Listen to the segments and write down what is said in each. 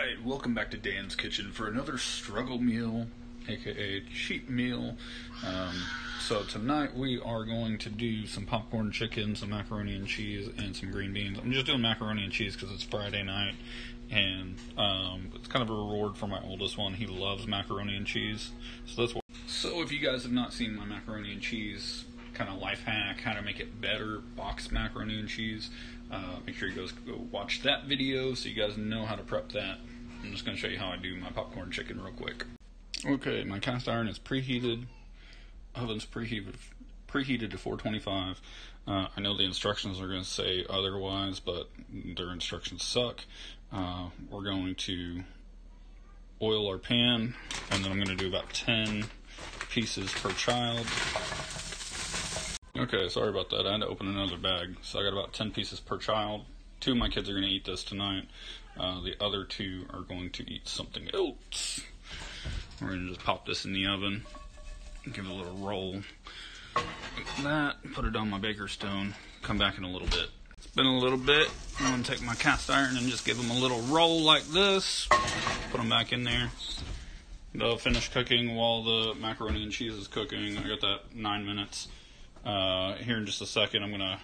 Alright, welcome back to Dan's Kitchen for another struggle meal, aka cheat meal. So tonight we are going to do some popcorn chicken, some macaroni and cheese, and some green beans. I'm just doing macaroni and cheese because it's Friday night, and it's kind of a reward for my oldest one. He loves macaroni and cheese, so that's what. So if you guys have not seen my macaroni and cheese kind of life hack, how to make it better, boxed macaroni and cheese, make sure you guys go watch that video so you guys know how to prep that. I'm just going to show you how I do my popcorn chicken real quick. Okay, my cast iron is preheated, oven's preheated to 425. I know the instructions are going to say otherwise, but their instructions suck. We're going to oil our pan, and then I'm going to do about 10 pieces per child. Okay, sorry about that. I had to open another bag. So I got about 10 pieces per child. 2 of my kids are going to eat this tonight. The other 2 are going to eat something else. We're going to just pop this in the oven. Give it a little roll. Like that. Put it on my baker stone. Come back in a little bit. It's been a little bit. I'm going to take my cast iron and just give them a little roll like this. Put them back in there. They'll finish cooking while the macaroni and cheese is cooking. I got that 9 minutes. Here in just a second, I'm going to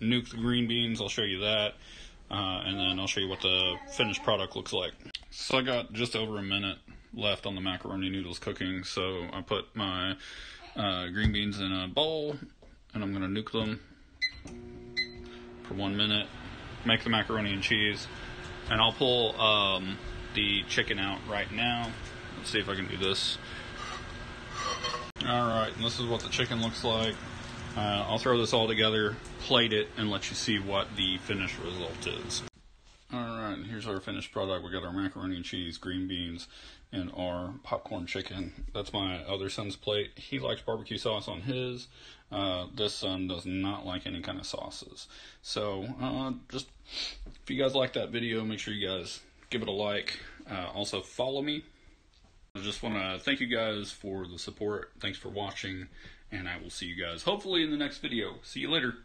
nuke the green beans. I'll show you that. And then I'll show you what the finished product looks like. So I got just over a minute left on the macaroni noodles cooking. So I put my green beans in a bowl, and I'm going to nuke them for 1 minute. Make the macaroni and cheese. And I'll pull the chicken out right now. Let's see if I can do this. Alright, and this is what the chicken looks like. I'll throw this all together, plate it, and let you see what the finished result is. Alright, here's our finished product. We got our macaroni and cheese, green beans, and our popcorn chicken. That's my other son's plate. He likes barbecue sauce on his. This son does not like any kind of sauces. So, just, if you guys like that video, make sure you guys give it a like. Also, follow me. I just want to thank you guys for the support. Thanks for watching, and I will see you guys hopefully in the next video. See you later.